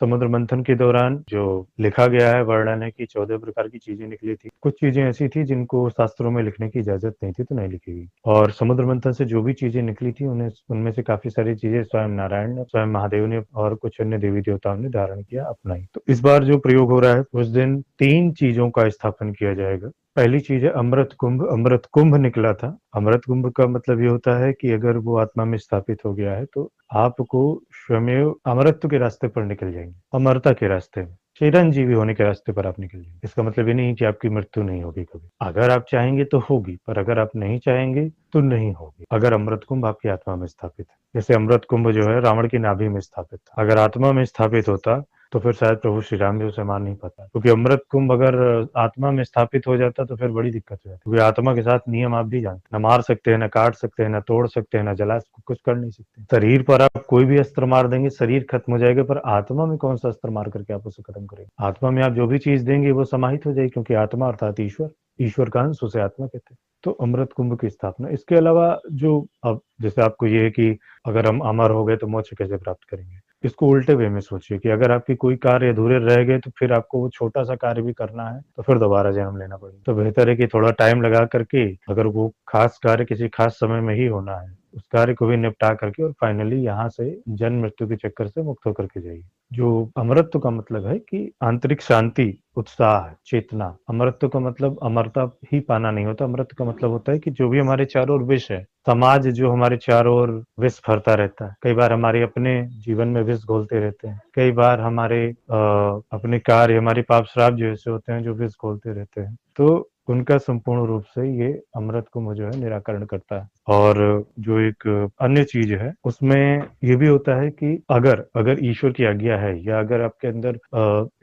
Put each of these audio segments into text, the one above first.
समुद्र मंथन के दौरान जो लिखा गया है, वर्णन है कि 14 प्रकार की चीज़ें निकली थी। कुछ चीज़ें ऐसी थी जिनको शास्त्रों में लिखने की इजाज़त नहीं थी, तो नहीं लिखी गई। और समुद्र मंथन से जो भी चीज़ें निकली थी उन्हें उनमें से काफ़ी सारी चीज़ें स्वयं नारायण ने, स्वयं महादेव ने और कुछ अन्य देवी-देवताओं ने धारण किया, अपनाई। तो इस बार जो प्रयोग हो रहा है, उस दिन 3 चीज़ों का स्थापन किया जाएगा। पहली चीज़ है अमृत कुंभ। अमृत कुंभ निकला था। अमृत कुंभ का मतलब ये होता है कि अगर वो आत्मा में स्थापित हो गया है, तो आपको स्वमेव अमरत्व के रास्ते पर निकल जाएंगे, अमरता के रास्ते में, चिरंजीवी होने के रास्ते पर आप निकल जाएंगे। इसका मतलब ये नहीं कि आपकी मृत्यु नहीं होगी कभी। अगर आप चाहेंगे तो होगी, पर अगर आप नहीं चाहेंगे तो नहीं होगी, अगर अमृत कुंभ आपकी आत्मा में स्थापित है। जैसे अमृत कुंभ जो है रावण की नाभि में स्थापित था, अगर आत्मा में स्थापित होता तो फिर शायद प्रभु श्री राम भी उसे मार नहीं पाता, क्योंकि अमृत कुंभ अगर आत्मा में स्थापित हो जाता तो फिर बड़ी दिक्कत हो जाती, क्योंकि आत्मा के साथ नियम आप भी जानते, न मार सकते हैं, न काट सकते हैं, न तोड़ सकते हैं, न जला, कुछ कर नहीं सकते। शरीर पर आप कोई भी अस्त्र मार देंगे, शरीर खत्म हो जाएगा, पर आत्मा में कौन सा अस्त्र मार करके आप उसे खत्म करेंगे? आत्मा में आप जो भी चीज देंगे वो समाहित हो जाएगी, क्योंकि आत्मा अर्थात ईश्वर, ईश्वर का अंश, उसे आत्मा कहते हैं। तो अमृत कुंभ की स्थापना। इसके अलावा जो अब जैसे आपको ये है कि अगर हम अमर हो गए तो मोक्ष कैसे प्राप्त करेंगे, इसको उल्टे वे में सोचिए कि अगर आपके कोई कार्य अधूरे रह गए तो फिर आपको वो छोटा सा कार्य भी करना है, तो फिर दोबारा जन्म लेना पड़ेगा। तो बेहतर है कि थोड़ा टाइम लगा करके, अगर वो खास कार्य किसी खास समय में ही होना है, उस कार्य को भी निपटा करके और फाइनली यहाँ से जन्म मृत्यु के चक्कर से मुक्त होकर के जाइए। जो अमरत्व का मतलब है कि आंतरिक शांति, उत्साह, चेतना। अमरत्व का मतलब अमरता ही पाना नहीं होता। अमरत्व का मतलब होता है कि जो भी हमारे चारों ओर विष है, समाज जो हमारे चारों ओर विष भरता रहता है, कई बार हमारे अपने जीवन में विष घोलते रहते हैं, कई बार हमारे अपने कार्य, हमारे पाप श्राप जो ऐसे होते हैं जो विष घोलते रहते हैं, तो उनका संपूर्ण रूप से ये अमृत कुंभ जो है निराकरण करता है। और जो एक अन्य चीज है उसमें ये भी होता है कि अगर अगर ईश्वर की आज्ञा है, या अगर आपके अंदर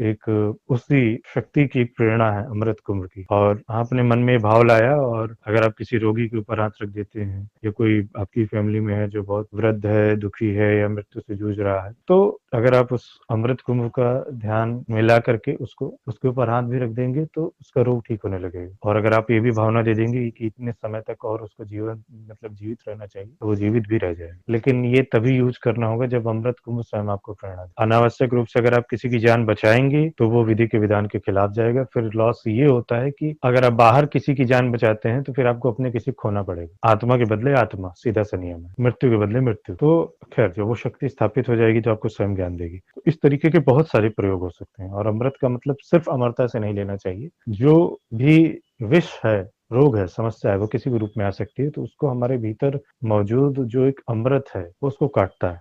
एक उसी शक्ति की एक प्रेरणा है अमृत कुंभ की, और आपने मन में भाव लाया, और अगर आप किसी रोगी के ऊपर हाथ रख देते हैं, या कोई आपकी फैमिली में है जो बहुत वृद्ध है, दुखी है, या मृत्यु से जूझ रहा है, तो अगर आप उस अमृत कुंभ का ध्यान मिला करके उसके ऊपर हाथ भी रख देंगे तो उसका रोग ठीक होने लगेगा। और अगर आप ये भी भावना दे देंगे कि इतने समय तक और उसको जीवन मतलब जीवित रहना चाहिए, तो वो जीवित भी रह जाएगा। लेकिन ये तभी यूज करना होगा जब अमृत कुंभ स्वयं आपको प्रेरणा दे। अनावश्यक रूप से अगर आप किसी की जान बचाएंगे तो वो विधि के विधान के खिलाफ जाएगा। फिर लॉस ये होता है कि अगर आप बाहर किसी की जान बचाते हैं तो फिर आपको अपने किसी खोना पड़ेगा। आत्मा के बदले आत्मा, सीधा सा नियम है। मृत्यु के बदले मृत्यु। तो खैर, जब वो शक्ति स्थापित हो जाएगी तो आपको स्वयं ज्ञान देगी। तो इस तरीके के बहुत सारे प्रयोग हो सकते हैं। और अमृत का मतलब सिर्फ अमरता से नहीं लेना चाहिए। जो भी विष है, रोग है, समस्या है, वो किसी भी रूप में आ सकती है, तो उसको हमारे भीतर मौजूद जो एक अमृत है वो उसको काटता है।